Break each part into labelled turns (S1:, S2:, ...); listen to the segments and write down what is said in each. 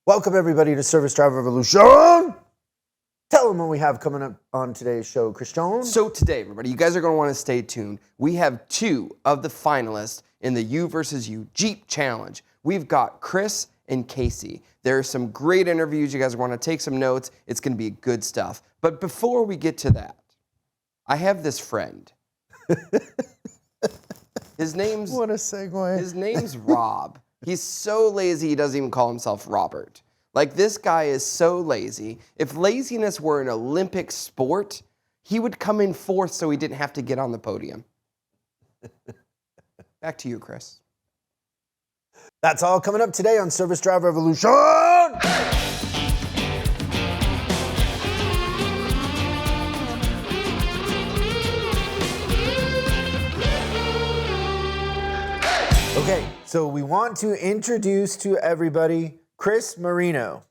S1: Welcome everybody to Service Drive Revolutiooooon. Tell them what we have coming up on today's show, Christian.
S2: So today, everybody, you guys are going to want to stay tuned. We have two of the finalists in the You versus You Jeep Challenge. We've got Chris and Casey. There are some great interviews. You guys want to take some notes. It's going to be good stuff. But before we get to that, I have this friend. His name's
S1: What a segue.
S2: His name's Rob. He's so lazy he doesn't even call himself Robert. Like, this guy is so lazy. If laziness were an Olympic sport, he would come in fourth so he didn't have to get on the podium. Back to you, Chris.
S1: That's all coming up today on Service Drive Revolutiooooon. Okay, so we want to introduce to everybody Chris Marino.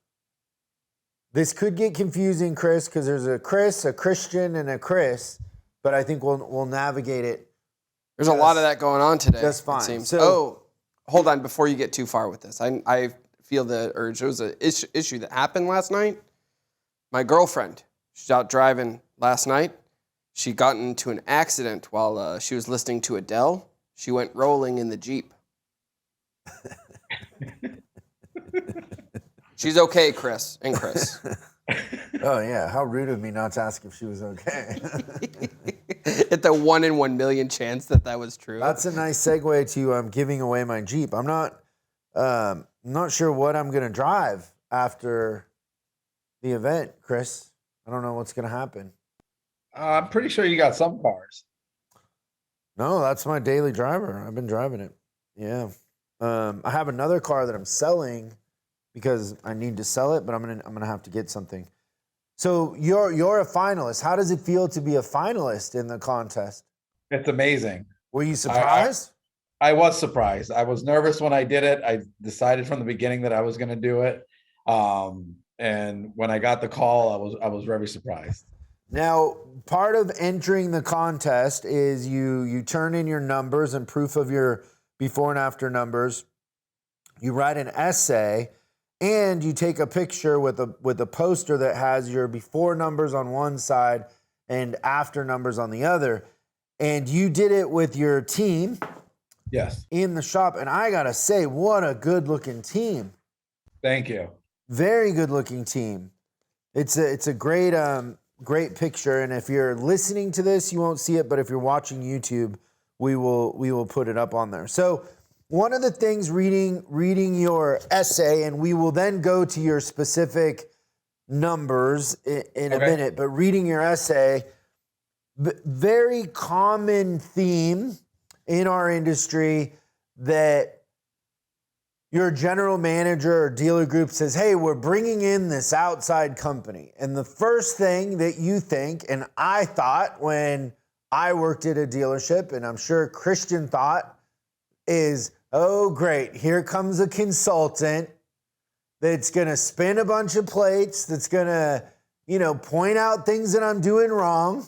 S1: This could get confusing, Chris, because there's a Chris, a Christian, and a Chris, but I think we'll navigate it.
S2: There's a lot of that going on today.
S1: Just fine.
S2: It seems.
S1: So,
S2: Hold on before you get too far with this. I feel the urge. There was an issue that happened last night. My girlfriend, she's out driving last night. She got into an accident while she was listening to Adele. She went rolling in the Jeep. She's okay, Chris and Chris.
S1: Oh, yeah. How rude of me not to ask if she was okay.
S2: At the 1 in 1 million chance that was true.
S1: That's a nice segue to giving away my Jeep. I'm not sure what I'm going to drive after the event, Chris. I don't know what's going to happen.
S3: I'm pretty sure you got some cars.
S1: No, that's my daily driver. I've been driving it. Yeah. I have another car that I'm selling because I need to sell it, but I'm gonna have to get something. So you're a finalist. How does it feel to be a finalist in the contest?
S3: It's amazing.
S1: Were you surprised?
S3: I was surprised. I was nervous when I did it. I decided from the beginning that I was going to do it. And when I got the call, I was very surprised.
S1: Now, part of entering the contest is you turn in your numbers and proof of your before and after numbers. You write an essay, and you take a picture with a poster that has your before numbers on one side and after numbers on the other. And you did it with your team.
S3: Yes.
S1: In the shop. And I got to say, what a good looking team.
S3: Thank you.
S1: Very good looking team. It's a great picture. And if you're listening to this, you won't see it. But if you're watching YouTube, we will put it up on there. So one of the things reading your essay, and we will then go to your specific numbers in a minute, but reading your essay, very common theme in our industry that your general manager or dealer group says, hey, we're bringing in this outside company. And the first thing that you think, and I thought when I worked at a dealership, and I'm sure Christian thought, is, oh, great, here comes a consultant that's going to spin a bunch of plates, that's going to, point out things that I'm doing wrong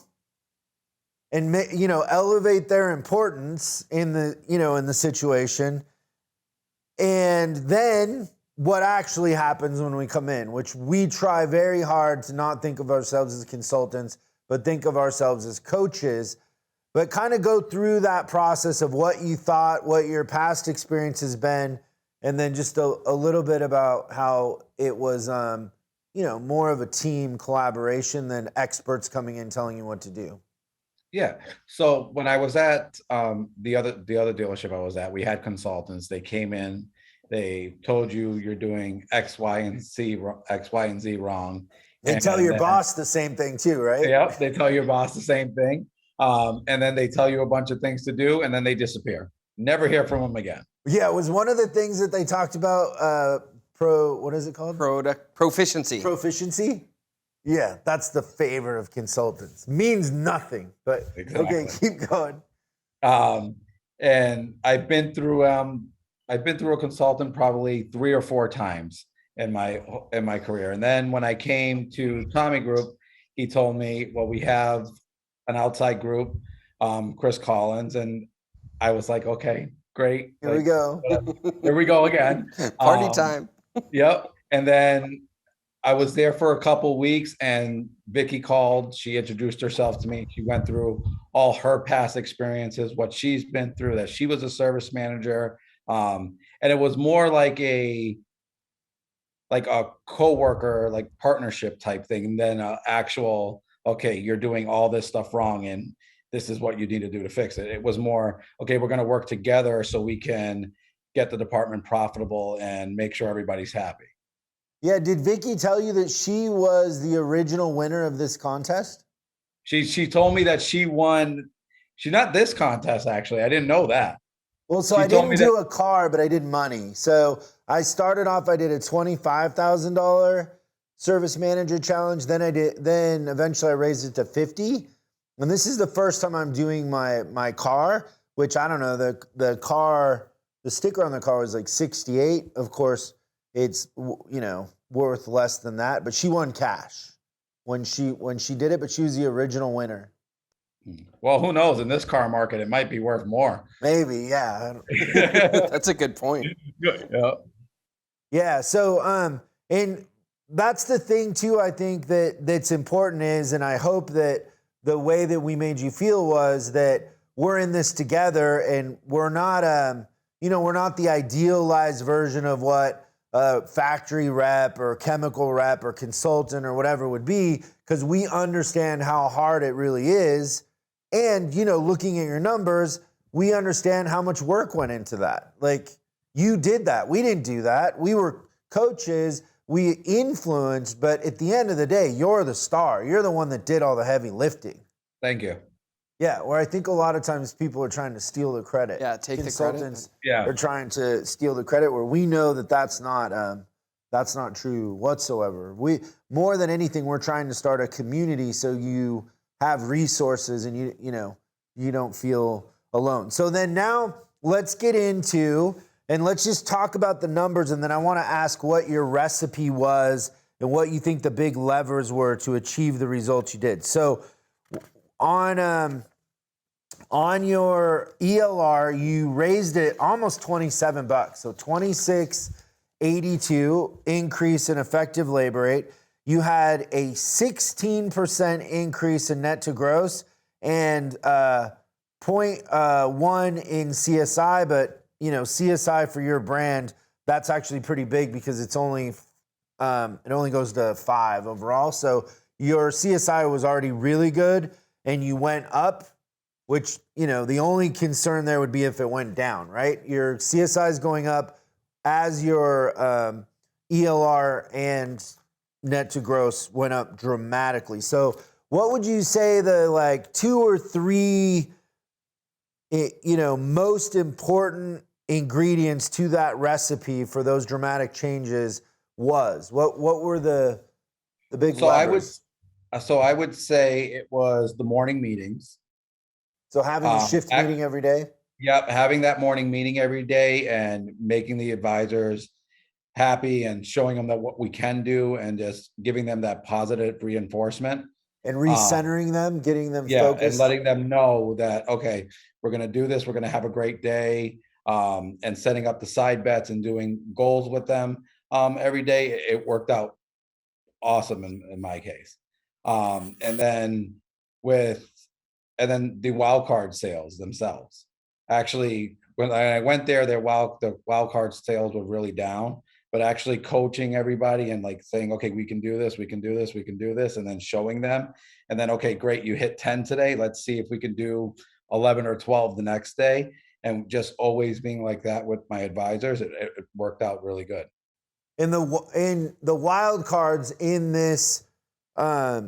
S1: and, elevate their importance in the situation. And then what actually happens when we come in, which we try very hard to not think of ourselves as consultants, but think of ourselves as coaches, but kind of go through that process of what you thought, what your past experience has been, and then just a little bit about how it was, more of a team collaboration than experts coming in telling you what to do.
S3: Yeah. So when I was at the other dealership I was at, we had consultants. They came in, they told you you're doing X, Y, and Z wrong.
S1: They tell your boss the same thing too, right?
S3: Yep. They tell your boss the same thing. And then they tell you a bunch of things to do, and then they disappear. Never hear from them again.
S1: Yeah, it was one of the things that they talked about, what is it called?
S2: Proficiency.
S1: Proficiency? Yeah, that's the favorite of consultants. Means nothing, but exactly. Okay, keep going.
S3: And I've been through a consultant probably 3 or 4 times in my career. And then when I came to Tommy Group, he told me, well, we have an outside group, Chris Collins, and I was like, okay, great.
S1: Here we go.
S3: Here we go again.
S2: Party time.
S3: Yep. And then I was there for a couple weeks, and Vicky called. She introduced herself to me. She went through all her past experiences, what she's been through, that she was a service manager. And it was more like a coworker, like partnership type thing than an actual, okay, you're doing all this stuff wrong and this is what you need to do to fix it. It was more, okay, we're going to work together so we can get the department profitable and make sure everybody's happy.
S1: Yeah, did Vicky tell you that she was the original winner of this contest?
S3: She told me that she won. She's not this contest, actually. I didn't know that.
S1: Well, so
S3: She
S1: I
S3: told me
S1: didn't do a car, but I did money. So I started off, I did a $25,000 service manager challenge. Then eventually I raised it to 50. And this is the first time I'm doing my car, which I don't know, the car, the sticker on the car was like 68. Of course, it's, worth less than that, but she won cash when she did it, but she was the original winner.
S3: Well, who knows? In this car market, it might be worth more.
S1: Maybe, yeah.
S2: That's a good point.
S3: Yeah.
S1: Yeah. So, and that's the thing too. I think that's important is, and I hope that the way that we made you feel was that we're in this together, and we're not, we're not the idealized version of what a factory rep or chemical rep or consultant or whatever would be, because we understand how hard it really is. And, looking at your numbers, we understand how much work went into that. Like, you did that. We didn't do that. We were coaches. We influenced. But at the end of the day, you're the star. You're the one that did all the heavy lifting.
S3: Thank you.
S1: Yeah, where I think a lot of times people are trying to steal the credit.
S2: Yeah, take the credit.
S1: Consultants
S3: Yeah.
S1: are trying to steal the credit, where we know that that's not true whatsoever. We, more than anything, we're trying to start a community so you have resources and you don't feel alone. So then now let's get into, and let's just talk about the numbers, and then I want to ask what your recipe was and what you think the big levers were to achieve the results you did. So on your ELR, you raised it almost $27. So $26.82 increase in effective labor rate. You had a 16% increase in net to gross and 0.1 in CSI, but CSI for your brand, that's actually pretty big because it's only it only goes to 5 overall. So your CSI was already really good, and you went up, which the only concern there would be if it went down, right? Your CSI is going up as your ELR and net to gross went up dramatically. So what would you say the 2 or 3 most important ingredients to that recipe for those dramatic changes was? What were the big levers?
S3: I would say it was the morning meetings.
S1: So having a shift meeting every day?
S3: Yep, having that morning meeting every day and making the advisors happy and showing them that what we can do and just giving them that positive reinforcement.
S1: And recentering them, getting them focused.
S3: And letting them know that, okay, we're going to do this. We're going to have a great day, and setting up the side bets and doing goals with them every day. It worked out awesome in my case. And then the wild card sales themselves. Actually, when I went there, the wild card sales were really down, but actually coaching everybody and saying, okay, we can do this, we can do this, we can do this, and then showing them. And then, okay, great, you hit 10 today. Let's see if we can do 11 or 12 the next day. And just always being like that with my advisors, it worked out really good.
S1: In the wild cards in this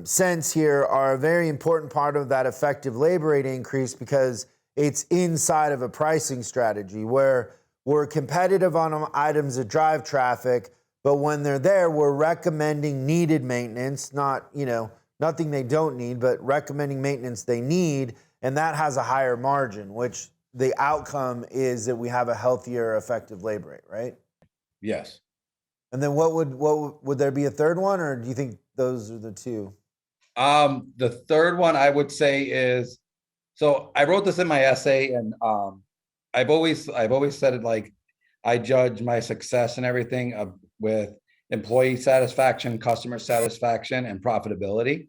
S1: sense here are a very important part of that effective labor rate increase, because it's inside of a pricing strategy where we're competitive on items that drive traffic, but when they're there, we're recommending needed maintenance, not, nothing they don't need, but recommending maintenance they need. And that has a higher margin, which the outcome is that we have a healthier effective labor rate, right?
S3: Yes.
S1: And then what would there be a third one, or do you think those are the two?
S3: The third one I would say is, so I wrote this in my essay, and I've always said it, I judge my success and everything with employee satisfaction, customer satisfaction, and profitability.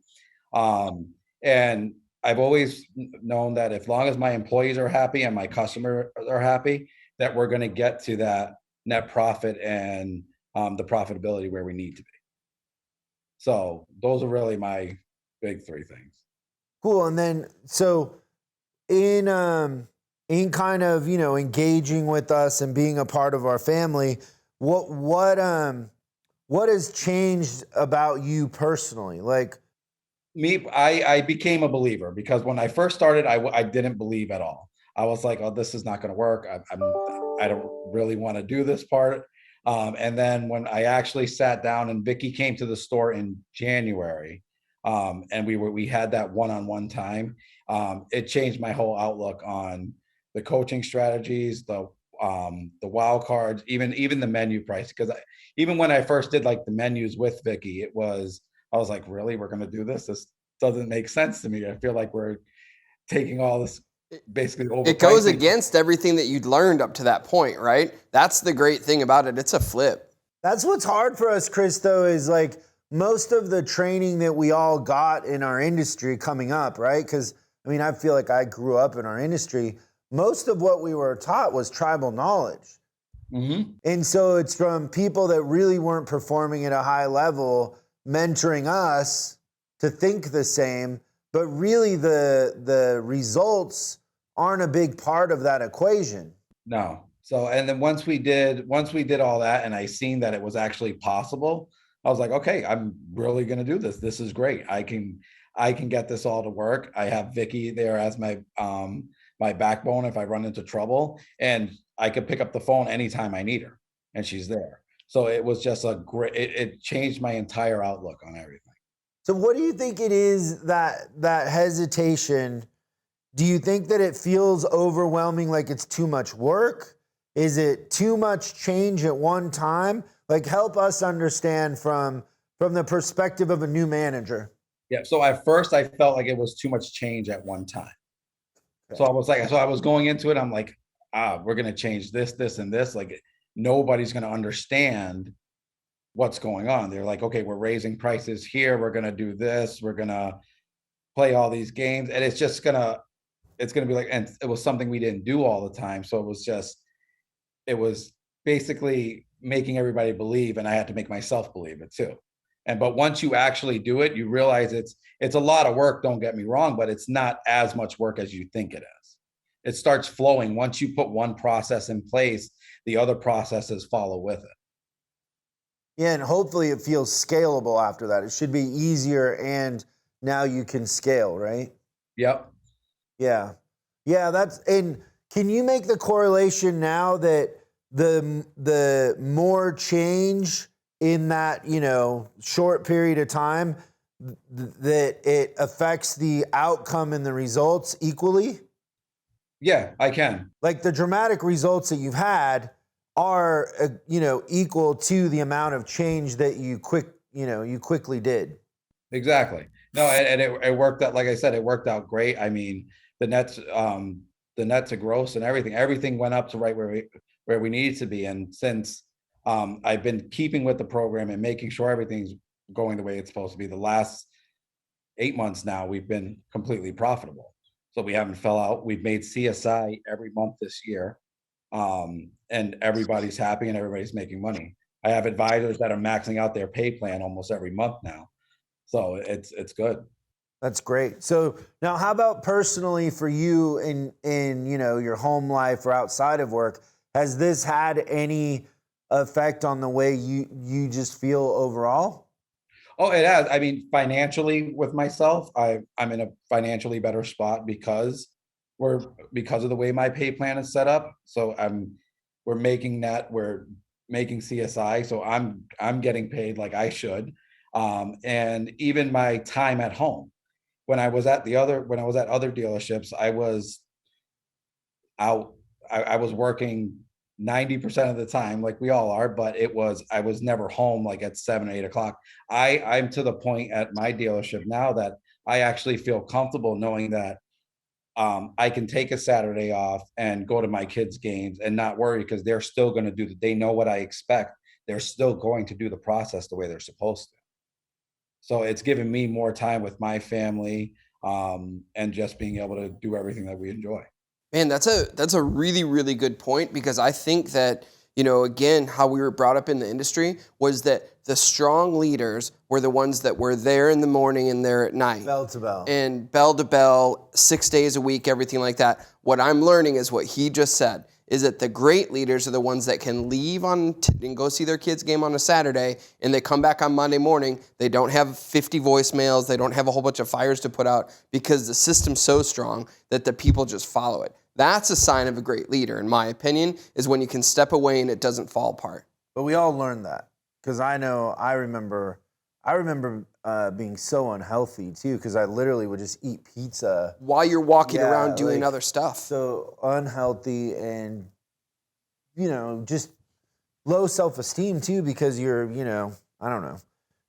S3: And I've always known that as long as my employees are happy and my customers are happy, that we're going to get to that net profit and the profitability where we need to be. So those are really my big three things.
S1: Cool. And then so in kind of, you know, engaging with us and being a part of our family, what has changed about you personally? Like
S3: Me, I became a believer because when I first started, I didn't believe at all. I was like, oh, this is not going to work. I don't really want to do this part. And then when I actually sat down and Vicky came to the store in January, and we had that one-on-one time, it changed my whole outlook on the coaching strategies, the wild cards, even the menu price. Because even when I first did like the menus with Vicky, I was like, really, we're going to do this? This doesn't make sense to me. I feel like we're taking all this basically overpricing.
S2: It goes against everything that you'd learned up to that point, right? That's the great thing about it. It's a flip.
S1: That's what's hard for us, Chris, though, is like most of the training that we all got in our industry coming up, right? Because, I mean, I feel like I grew up in our industry. Most of what we were taught was tribal knowledge.
S3: Mm-hmm.
S1: And so it's from people that really weren't performing at a high level, mentoring us to think the same, but really the results aren't a big part of that equation.
S3: No. So, and then once we did all that and I seen that it was actually possible, I was like, okay, I'm really going to do this. This is great. I can get this all to work. I have Vicky there as my backbone if I run into trouble, and I could pick up the phone anytime I need her and she's there. So it was just it changed my entire outlook on everything.
S1: So what do you think it is that hesitation? Do you think that it feels overwhelming, like it's too much work? Is it too much change at one time? Like, help us understand from the perspective of a new manager.
S3: Yeah. So at first I felt like it was too much change at one time. So I was going into it. I'm like, we're going to change this, this, and this. Like nobody's going to understand what's going on. They're like, okay, we're raising prices here. We're going to do this. We're going to play all these games. And it's going to be like, and it was something we didn't do all the time. So it was basically making everybody believe, and I had to make myself believe it too. But once you actually do it, you realize it's a lot of work, don't get me wrong, but it's not as much work as you think it is. It starts flowing. Once you put one process in place, the other processes follow with it.
S1: Yeah, and hopefully it feels scalable after that. It should be easier, and now you can scale, right?
S3: Yep.
S1: Yeah. Yeah, and can you make the correlation now that the more change in that, you know, short period of time, that it affects the outcome and the results equally?
S3: Yeah, I can.
S1: Like the dramatic results that you've had are, equal to the amount of change that you quickly did.
S3: Exactly. No, and it worked out. Like I said, it worked out great. I mean, the net to gross and everything went up to right where we needed to be. And since I've been keeping with the program and making sure everything's going the way it's supposed to be, the last 8 months now, we've been completely profitable. So we haven't fell out. We've made CSI every month this year. And everybody's happy and everybody's making money. I have advisors that are maxing out their pay plan almost every month now. So it's good.
S1: That's great. So now how about personally for you in your home life or outside of work? Has this had any effect on the way you just feel overall?
S3: Oh, it has. I mean, financially with myself, I'm in a financially better spot because of the way my pay plan is set up. So we're making CSI. So I'm getting paid like I should. And even my time at home, when I was at other dealerships, I was out. I was working 90% of the time, like we all are, but I was never home like at 7 or 8 o'clock. I'm to the point at my dealership now that I actually feel comfortable knowing that I can take a Saturday off and go to my kids' games and not worry because they're still going to they know what I expect. they're still going to do the process the way they're supposed to. So it's given me more time with my family, and just being able to do everything that we enjoy.
S2: Man, that's a really, really good point, because I think that, again, how we were brought up in the industry was that the strong leaders were the ones that were there in the morning and there at night.
S1: Bell to bell.
S2: And bell to bell, 6 days a week, everything like that. What I'm learning is what he just said, is that the great leaders are the ones that can leave and go see their kids' game on a Saturday, and they come back on Monday morning. They don't have 50 voicemails. They don't have a whole bunch of fires to put out, because the system's so strong that the people just follow it. That's a sign of a great leader, in my opinion, is when you can step away and it doesn't fall apart.
S1: But we all learned that, because I remember being so unhealthy too, because I literally would just eat pizza
S2: while you're walking around doing other stuff.
S1: So unhealthy, and just low self-esteem too, because you're, I don't know,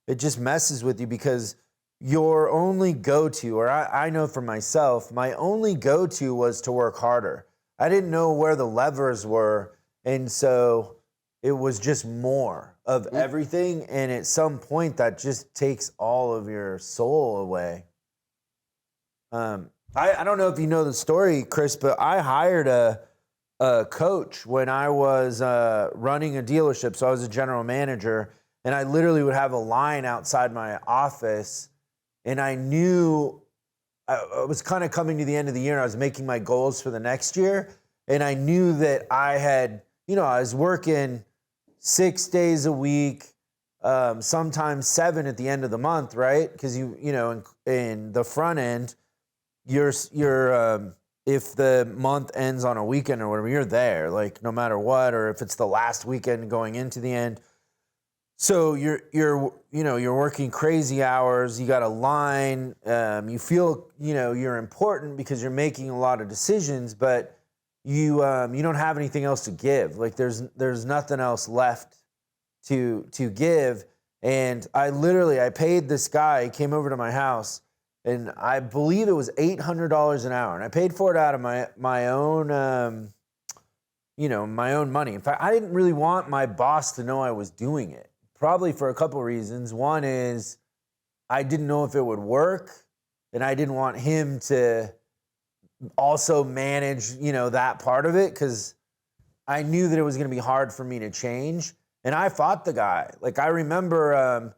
S1: it just messes with you, because your only go-to, or I know for myself, my only go-to was to work harder. I didn't know where the levers were, and so it was just more of everything, and at some point that just takes all of your soul away. I don't know if you know the story, Chris, but I hired a coach when I was running a dealership. So I was a general manager, and I literally would have a line outside my office, and I knew I was kind of coming to the end of the year, and I was making my goals for the next year, and I knew that I had, I was working 6 days a week, sometimes 7 at the end of the month, right? Because in the front end, you're if the month ends on a weekend or whatever, you're there, like no matter what, or if it's the last weekend going into the end. So you're working crazy hours. You got a line. You feel you're important because you're making a lot of decisions, but you don't have anything else to give. Like there's nothing else left to give. And I paid this guy. He came over to my house, and I believe it was $800 an hour, and I paid for it out of my own my own money. In fact, I didn't really want my boss to know I was doing it. Probably for a couple of reasons. One is I didn't know if it would work, and I didn't want him to also manage, that part of it, because I knew that it was going to be hard for me to change. And I fought the guy. Like I remember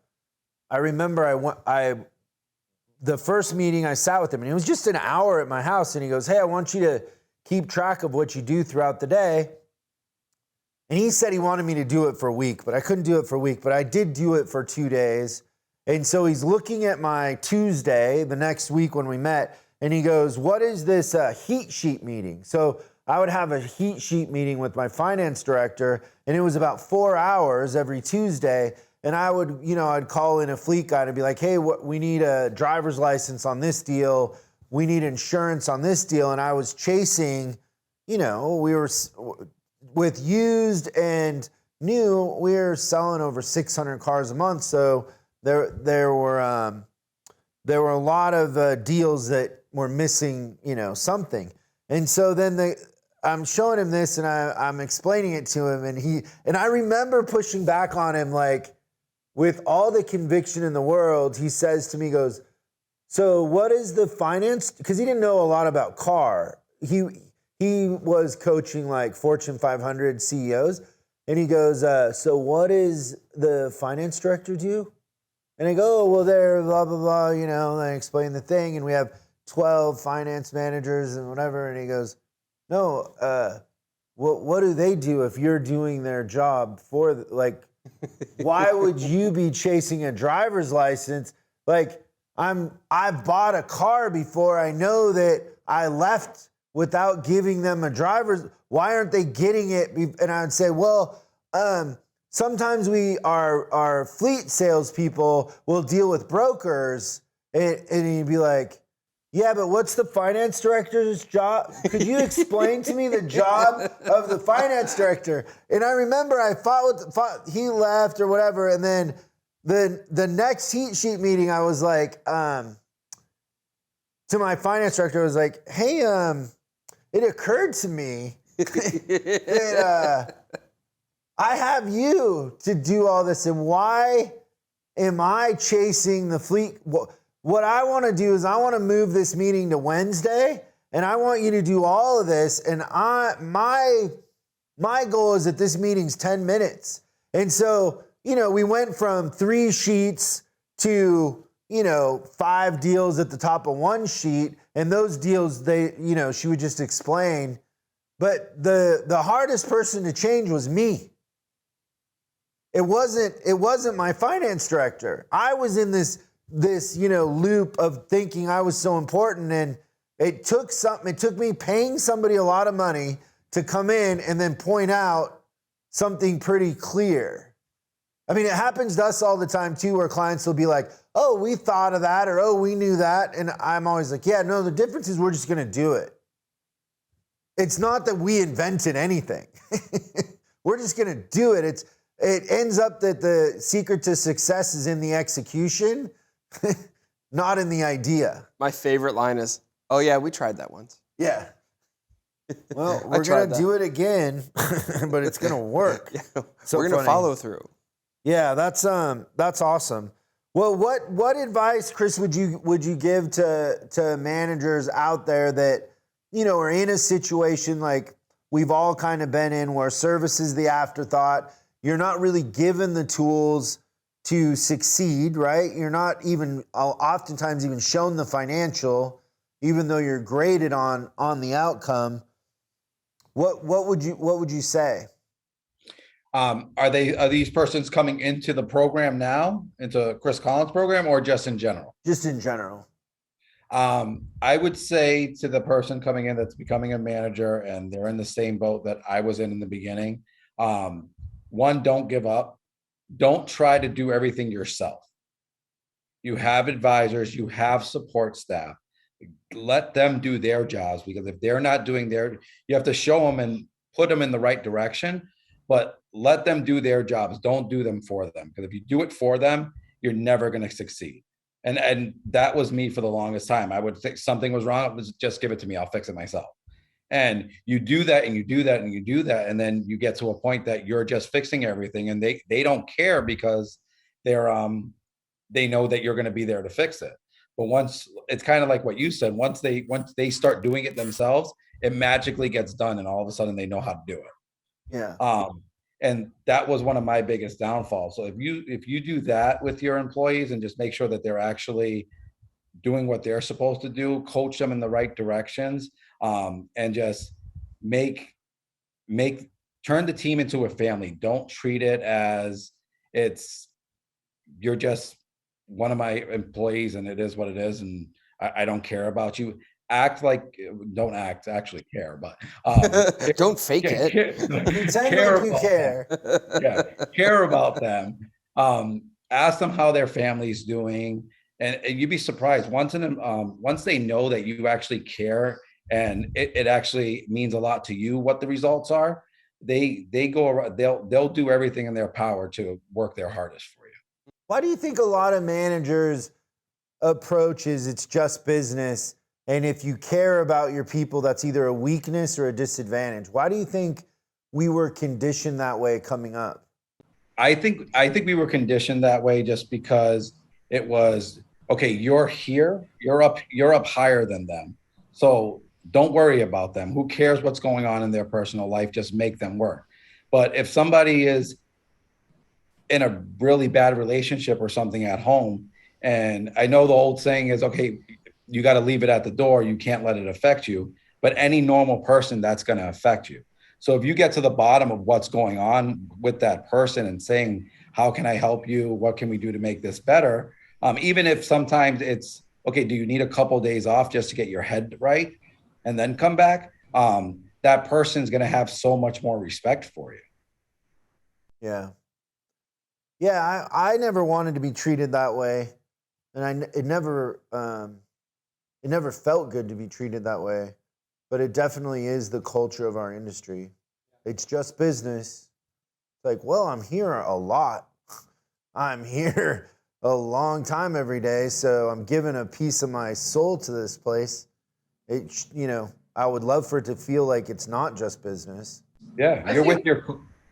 S1: the first meeting I sat with him, and it was just an hour at my house, and he goes, "Hey, I want you to keep track of what you do throughout the day." And he said he wanted me to do it for a week, but I couldn't do it for a week, but I did do it for 2 days. And so he's looking at my Tuesday, the next week when we met, and he goes, "What is this heat sheet meeting?" So I would have a heat sheet meeting with my finance director, and it was about 4 hours every Tuesday. And I would, I'd call in a fleet guy and be like, "Hey, we need a driver's license on this deal. We need insurance on this deal." And I was chasing, we were... with used and new, we were selling over 600 cars a month. So there were a lot of deals that were missing, something. And so then I'm showing him this, and I'm explaining it to him, and I remember pushing back on him, like with all the conviction in the world. He says to me, he goes, "So what is the finance?" Because he didn't know a lot about car. He was coaching like Fortune 500 CEOs. And he goes, "So what is the finance director do?" And I go, "Oh, well, they're blah, blah, blah," and I explain the thing. And we have 12 finance managers and whatever. And he goes, "No, what do they do if you're doing their job for, why would you be chasing a driver's license? Like, I've bought a car before. I know that I left without giving them a driver's. Why aren't they getting it?" And I would say, "Well, sometimes our fleet salespeople will deal with brokers." And he'd be like, "Yeah, but what's the finance director's job? Could you explain to me the job of the finance director?" And I remember I fought he left or whatever. And then the next heat sheet meeting, I was like, to my finance director, I was like, "Hey, it occurred to me that I have you to do all this, and why am I chasing the fleet? What I want to do is I want to move this meeting to Wednesday, and I want you to do all of this. And my goal is that this meeting's 10 minutes. And so, we went from 3 sheets to, 5 deals at the top of 1 sheet. And those deals, she would just explain. But the hardest person to change was me. It wasn't my finance director. I was in this loop of thinking I was so important, and it took me paying somebody a lot of money to come in and then point out something pretty clear. I mean, it happens to us all the time too, where clients will be like, oh, we thought of that, or oh, we knew that. And I'm always like, yeah, no, the difference is we're just going to do it. It's not that we invented anything. We're just going to do it. It ends up that the secret to success is in the execution, not in the idea.
S2: My favorite line is, oh yeah, we tried that once.
S1: Yeah. Well, we're going to do it again, but it's going to work.
S2: Yeah,
S1: so
S2: we're going to follow through.
S1: Yeah, that's awesome. Well, what advice, Chris, would you give to managers out there that, are in a situation like we've all kind of been in, where service is the afterthought? You're not really given the tools to succeed, right? You're not even oftentimes even shown the financial, even though you're graded on the outcome. What would you say?
S3: Are these persons coming into the program now, into Chris Collins' program, or just in general?
S1: Just in general.
S3: I would say to the person coming in that's becoming a manager and they're in the same boat that I was in the beginning, one, don't give up. Don't try to do everything yourself. You have advisors, you have support staff. Let them do their jobs, because if they're not doing you have to show them and put them in the right direction, but let them do their jobs. Don't do them for them, because if you do it for them, you're never going to succeed. And that was me for the longest time. I would think something was wrong. Just give it to me. I'll fix it myself. And you do that and you do that and you do that. And then you get to a point that you're just fixing everything, and they don't care, because they know that you're going to be there to fix it. But once, it's kind of like what you said, once they start doing it themselves, it magically gets done, and all of a sudden they know how to do it.
S1: Yeah.
S3: And that was one of my biggest downfalls. So if you do that with your employees and just make sure that they're actually doing what they're supposed to do, coach them in the right directions, and just turn the team into a family. Don't treat it as you're just one of my employees and it is what it is, and I don't care about you. Don't actually care, but
S2: don't fake it.
S1: Pretend like you care.
S3: Yeah, care about them. Ask them how their family's doing, and you'd be surprised once they know that you actually care and it actually means a lot to you what the results are. They go around. They'll do everything in their power to work their hardest for you.
S1: Why do you think a lot of managers' approach is it's just business? And if you care about your people, that's either a weakness or a disadvantage. Why do you think we were conditioned that way coming up?
S3: I think we were conditioned that way just because it was, okay, you're here, you're up higher than them. So don't worry about them. Who cares what's going on in their personal life? Just make them work. But if somebody is in a really bad relationship or something at home, and I know the old saying is, okay, you got to leave it at the door. You can't let it affect you. But any normal person, that's going to affect you. So if you get to the bottom of what's going on with that person and saying, how can I help you? What can we do to make this better? Even if sometimes it's, okay, do you need a couple of days off just to get your head right and then come back? That person's going to have so much more respect for you.
S1: Yeah. Yeah, I never wanted to be treated that way. And it never felt good to be treated that way, but it definitely is the culture of our industry. It's just business. It's like, well, I'm here a lot. I'm here a long time every day, so I'm giving a piece of my soul to this place. I would love for it to feel like it's not just business.
S3: Yeah,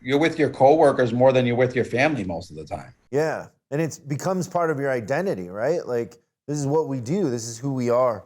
S3: you're with your coworkers more than you're with your family most of the time.
S1: Yeah. And it becomes part of your identity, right? Like, this is what we do. This is who we are.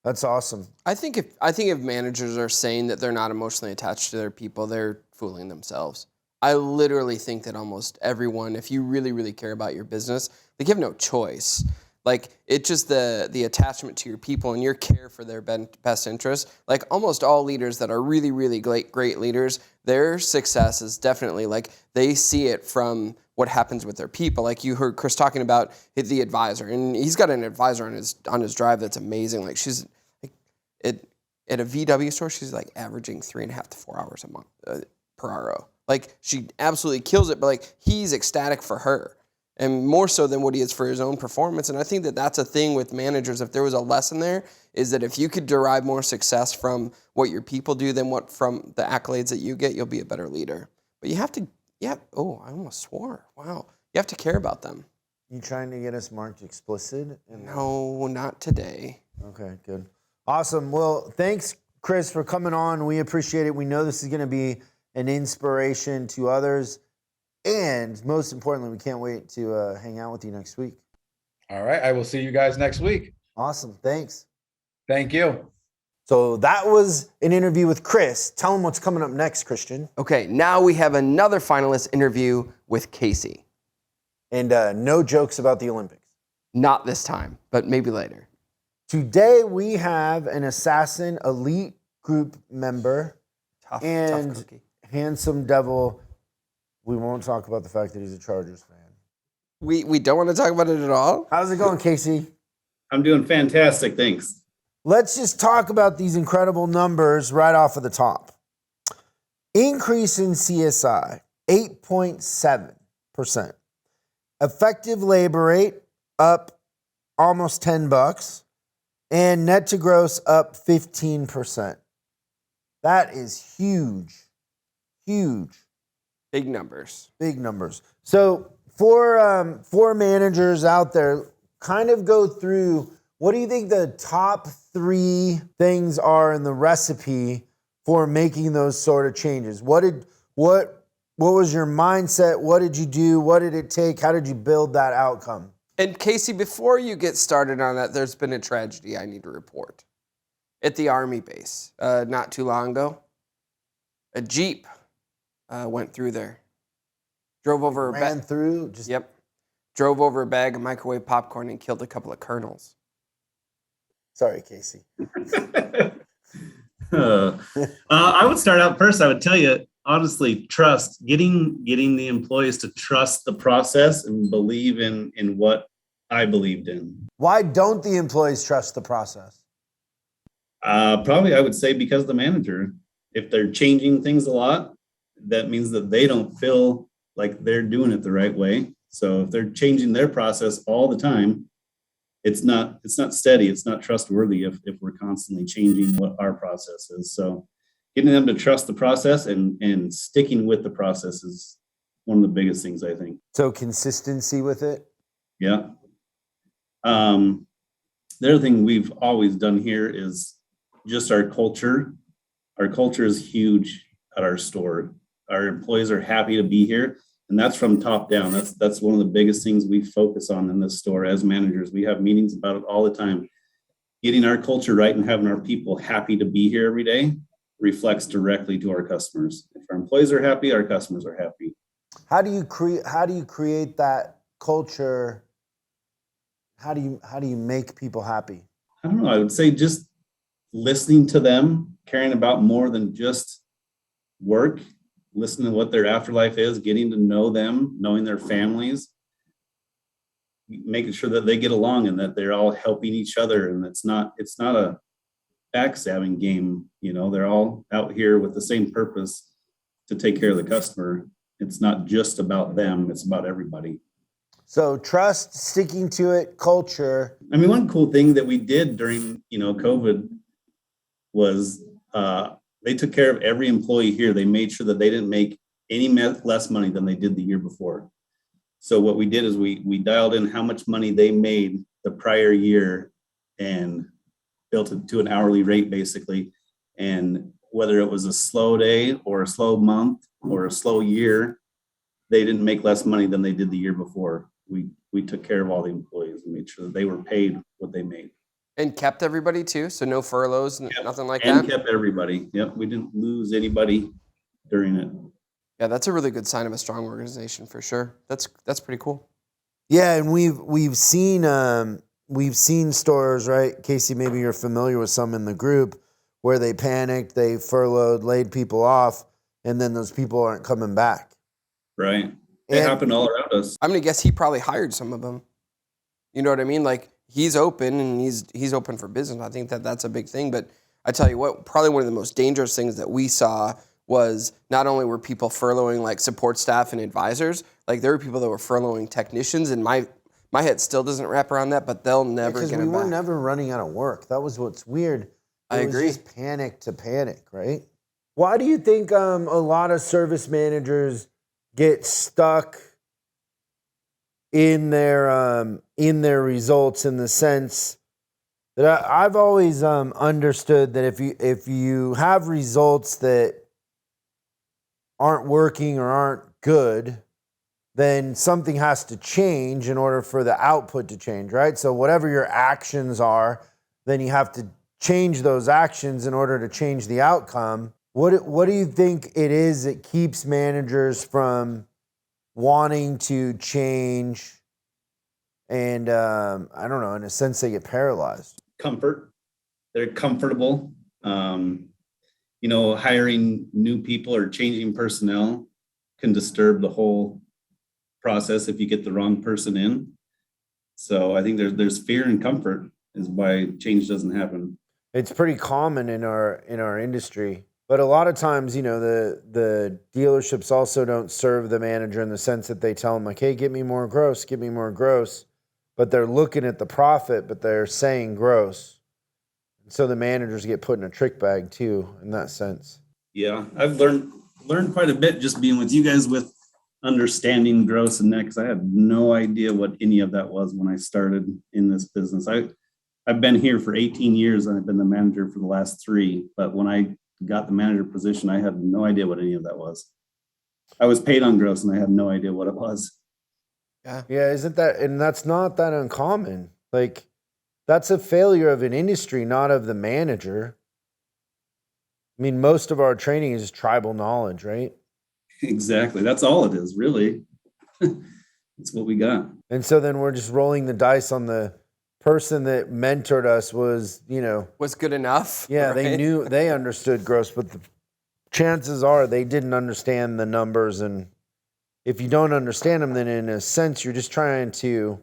S1: That's awesome.
S2: I think if managers are saying that they're not emotionally attached to their people, they're fooling themselves. I literally think that almost everyone, if you really, really care about your business, like you have no choice. Like, it's just the attachment to your people and your care for their best interest. Like, almost all leaders that are really, really great leaders, their success is definitely, like, they see it from what happens with their people. Like, you heard Chris talking about the advisor, and he's got an advisor on his drive that's amazing. Like, she's like, at a VW store, she's like averaging 3.5 to 4 hours a month per RO. Like, she absolutely kills it, but like, he's ecstatic for her. And more so than what he is for his own performance. And I think that that's a thing with managers. If there was a lesson there, is that if you could derive more success from what your people do than what from the accolades that you get, you'll be a better leader. But you have to, oh, I almost swore. Wow. You have to care about them.
S1: You trying to get us marked explicit?
S2: No, not today.
S1: Okay, good. Awesome. Well, thanks, Chris, for coming on. We appreciate it. We know this is going to be an inspiration to others. And most importantly, we can't wait to hang out with you next week.
S3: All right. I will see you guys next week.
S1: Awesome. Thanks.
S3: Thank you.
S1: So that was an interview with Chris. Tell him what's coming up next, Christian.
S2: Okay, now we have another finalist interview with Casey.
S1: And no jokes about the Olympics.
S2: Not this time, but maybe later.
S1: Today we have an Assassin Elite Group member
S2: Tough
S1: and
S2: cookie.
S1: handsome devil. We won't talk about the fact that he's a Chargers fan.
S2: We don't want to talk about it at all?
S1: How's it going, Casey?
S4: I'm doing fantastic, thanks.
S1: Let's just talk about these incredible numbers right off of the top. Increase in CSI, 8.7%. Effective labor rate, up almost $10. And net to gross, up 15%. That is huge. Huge.
S2: Big numbers.
S1: Big numbers. So for managers out there, kind of go through, what do you think the top 3 things are in the recipe for making those sort of changes? What was your mindset? What did you do? What did it take? How did you build that outcome?
S2: And Casey, before you get started on that, there's been a tragedy I need to report. At the Army base, not too long ago, a Jeep went through there. Drove over drove over a bag of microwave popcorn and killed a couple of colonels.
S1: Sorry, Casey.
S4: I would start out first. I would tell you, honestly, trust, getting the employees to trust the process and believe in what I believed in.
S1: Why don't the employees trust the process?
S4: Probably, I would say because of the manager. If they're changing things a lot, that means that they don't feel like they're doing it the right way. So if they're changing their process all the time, it's not steady. It's not trustworthy if we're constantly changing what our process is. So getting them to trust the process and sticking with the process is one of the biggest things, I think.
S1: So consistency with it?
S4: Yeah. The other thing we've always done here is just our culture. Our culture is huge at our store. Our employees are happy to be here, and that's from top down. That's one of the biggest things we focus on in this store as managers. We have meetings about it all the time. Getting our culture right and having our people happy to be here every day reflects directly to our customers. If our employees are happy, our customers are happy.
S1: How do you create that culture? How do you make people happy?
S4: I don't know. I would say just listening to them, caring about more than just work, listening to what their afterlife is, getting to know them, knowing their families, making sure that they get along and that they're all helping each other. And it's not a backstabbing game. You know, they're all out here with the same purpose to take care of the customer. It's not just about them. It's about everybody.
S1: So trust, sticking to it, culture.
S4: I mean, one cool thing that we did during, COVID was they took care of every employee here. They made sure that they didn't make any less money than they did the year before. So what we did is we dialed in how much money they made the prior year and built it to an hourly rate, basically. And whether it was a slow day or a slow month, or a slow year, they didn't make less money than they did the year before. We took care of all the employees and made sure that they were paid what they made.
S2: And kept everybody too, so no furloughs, nothing like
S4: And
S2: that?
S4: kept everybody. Yep, we didn't lose anybody during it.
S2: Yeah, that's a really good sign of a strong organization for sure. That's pretty cool.
S1: Yeah, and we've seen stores, right? Casey, maybe you're familiar with some in the group where they panicked, they furloughed, laid people off, and then those people aren't coming back.
S4: Right. It happened all around us.
S2: I'm gonna guess he probably hired some of them. You know what I mean? Like he's open and he's open for business. I think that's a big thing. But I tell you what, probably one of the most dangerous things that we saw was not only were people furloughing like support staff and advisors, like there were people that were furloughing technicians, and my head still doesn't wrap around that, but they'll never get it back.
S1: Because we were never running out of work. That was what's weird.
S2: I agree.
S1: Was just panic to panic, right? Why do you think a lot of service managers get stuck in their results, in the sense that I've always understood that if you have results that aren't working or aren't good, then something has to change in order for the output to change, right? So whatever your actions are, then you have to change those actions in order to change the outcome. What do you think it is that keeps managers from wanting to change? And I don't know, in a sense, they get paralyzed.
S4: Comfort. They're comfortable. Hiring new people or changing personnel can disturb the whole process if you get the wrong person in. So I think there's fear and comfort is why change doesn't happen.
S1: It's pretty common in our industry. But a lot of times, the dealerships also don't serve the manager in the sense that they tell them, like, hey, get me more gross. But they're looking at the profit, but they're saying gross. So the managers get put in a trick bag too, in that sense.
S4: Yeah, I've learned quite a bit just being with you guys with understanding gross and net, because I had no idea what any of that was when I started in this business. I've been here for 18 years and I've been the manager for the last 3. But when I got the manager position, I had no idea what any of that was. I was paid on gross and I had no idea what it was.
S1: Yeah, isn't that, and that's not that uncommon. Like, that's a failure of an industry, not of the manager. I mean, most of our training is tribal knowledge, right?
S4: Exactly. That's all it is, really. That's what we got.
S1: And so then we're just rolling the dice on the person that mentored us was
S2: good enough.
S1: Yeah,
S2: right?
S1: they understood gross, but the chances are they didn't understand the numbers. And if you don't understand them, then in a sense, you're just trying to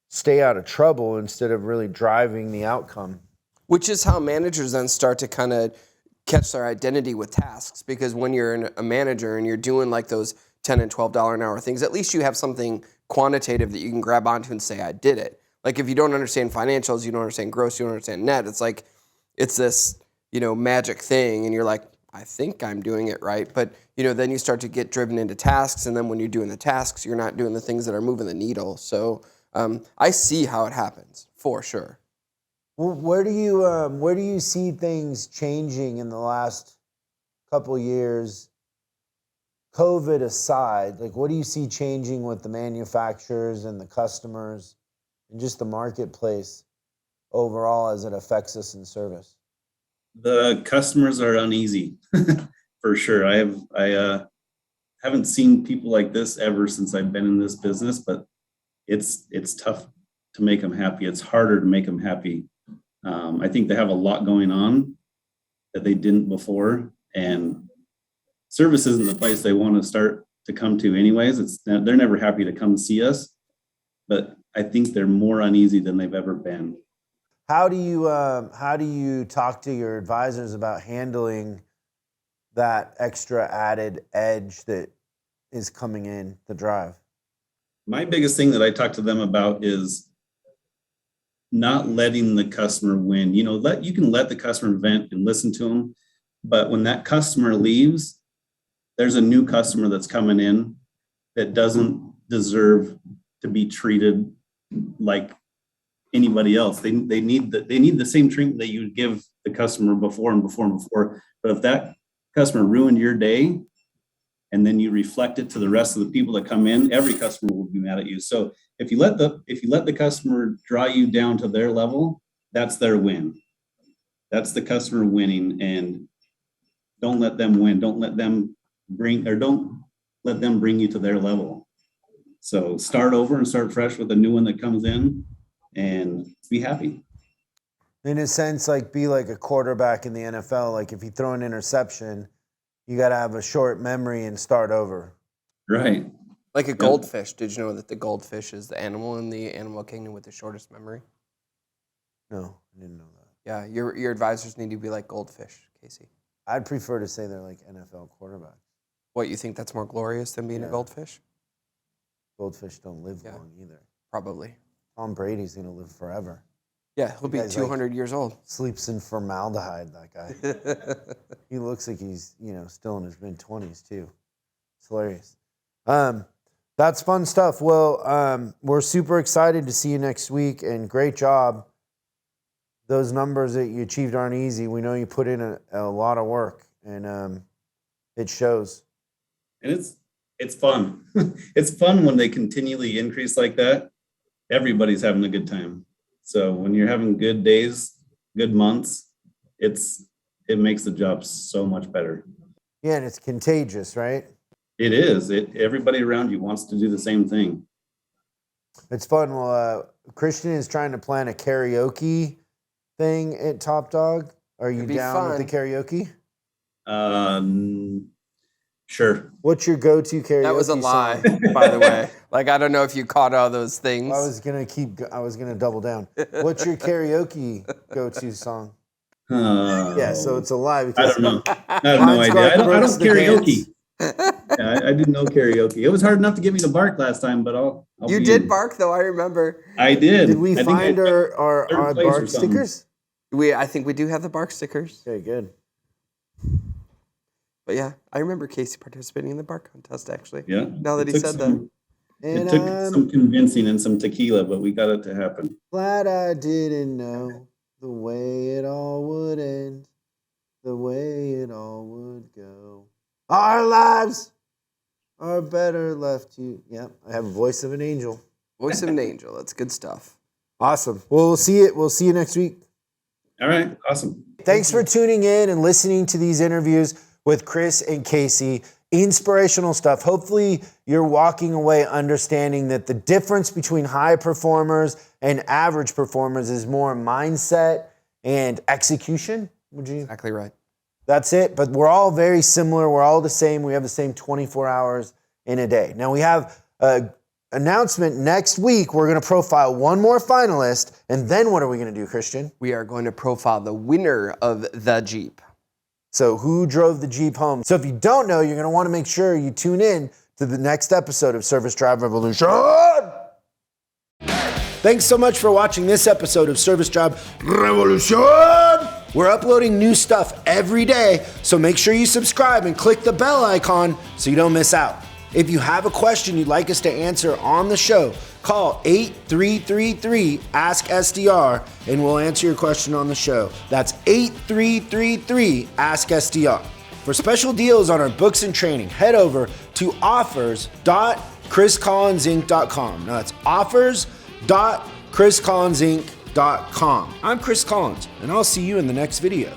S1: stay out of trouble instead of really driving the outcome.
S2: Which is how managers then start to kind of catch their identity with tasks, because when you're a manager and you're doing like those $10 and $12 an hour things, at least you have something quantitative that you can grab onto and say, I did it. Like if you don't understand financials, you don't understand gross, you don't understand net, it's like, it's this, magic thing. And you're like, I think I'm doing it right. But, then you start to get driven into tasks. And then when you're doing the tasks, you're not doing the things that are moving the needle. So I see how it happens for sure.
S1: Well, where do you see things changing in the last couple years, COVID aside? Like, what do you see changing with the manufacturers and the customers and just the marketplace overall as it affects us in service?
S4: The customers are uneasy for sure. I haven't seen people like this ever since I've been in this business, but it's tough to make them happy. It's harder to make them happy. I think they have a lot going on that they didn't before, and service isn't the place they want to start to come to anyways. They're never happy to come see us, but I think they're more uneasy than they've ever been.
S1: How do you talk to your advisors about handling that extra added edge that is coming in the drive?
S4: My biggest thing that I talk to them about is not letting the customer win. You can let the customer vent and listen to them, but when that customer leaves, there's a new customer that's coming in that doesn't deserve to be treated like anybody else. They need the same treatment that you would give the customer before and before and before. But if that customer ruined your day, and then you reflect it to the rest of the people that come in, every customer will be mad at you. So if you let the customer draw you down to their level, that's their win. That's the customer winning, and don't let them win. Don't let them bring you to their level. So start over and start fresh with a new one that comes in, and be happy.
S1: In a sense, like be like a quarterback in the NFL. Like if you throw an interception, you got to have a short memory and start over.
S4: Right.
S2: Like a goldfish. Did you know that the goldfish is the animal in the animal kingdom with the shortest memory?
S1: No, I didn't know that.
S2: Yeah, your advisors need to be like goldfish, Casey.
S1: I'd prefer to say they're like NFL quarterbacks.
S2: What, you think that's more glorious than being a goldfish?
S1: Goldfish don't live long either.
S2: Probably.
S1: Tom Brady's going to live forever.
S2: Yeah, he'll be 200 years old.
S1: Sleeps in formaldehyde, that guy. He looks like he's, still in his mid-20s too. It's hilarious. That's fun stuff. Well, we're super excited to see you next week, and great job. Those numbers that you achieved aren't easy. We know you put in a lot of work, and it shows.
S4: And it's fun. It's fun when they continually increase like that. Everybody's having a good time. So when you're having good days, good months, it makes the job so much better.
S1: Yeah, and it's contagious, right?
S4: It is. Everybody around you wants to do the same thing.
S1: It's fun. Well, Christian is trying to plan a karaoke thing at Top Dog. Are you down with the karaoke?
S4: Sure.
S1: What's your go-to karaoke
S2: That was a lie,
S1: song?
S2: by the way. Like, I don't know if you caught all those things.
S1: I was gonna double down. What's your karaoke go-to song? Yeah, so it's a lie.
S4: I don't know. I have no idea. I don't karaoke. Yeah, I didn't know karaoke. It was hard enough to get me to bark last time, but I'll
S2: You did bark, though, I remember.
S4: I did.
S1: Did we find our bark stickers?
S2: I think we do have the bark stickers.
S1: Okay, good.
S2: But yeah, I remember Casey participating in the bark contest, actually.
S4: Yeah.
S2: Now that he said that.
S1: And
S4: It took some convincing and some tequila, but we got it to happen.
S1: glad I didn't know the way it all would end, the way it all would go. Our lives are better left to... Yep, I have a voice of an angel.
S2: Voice of an angel. That's good stuff.
S1: Awesome. Well, we'll see you next week.
S4: All right. Awesome.
S1: Thanks for tuning in and listening to these interviews with Chris and Casey. Inspirational stuff. Hopefully you're walking away understanding that the difference between high performers and average performers is more mindset and execution. Would you?
S2: Exactly right.
S1: That's it. But we're all very similar. We're all the same. We have the same 24 hours in a day. Now we have an announcement next week. We're going to profile one more finalist. And then what are we going to do, Christian?
S2: We are going to profile the winner of the Jeep.
S1: So who drove the Jeep home? So if you don't know, you're going to want to make sure you tune in to the next episode of Service Drive Revolution. Thanks so much for watching this episode of Service Drive Revolution. We're uploading new stuff every day, so make sure you subscribe and click the bell icon so you don't miss out. If you have a question you'd like us to answer on the show, call 8333-ASK-SDR and we'll answer your question on the show. That's 8333-ASK-SDR. For special deals on our books and training, head over to offers.chriscollinsinc.com. Now that's offers.chriscollinsinc.com. I'm Chris Collins, and I'll see you in the next video.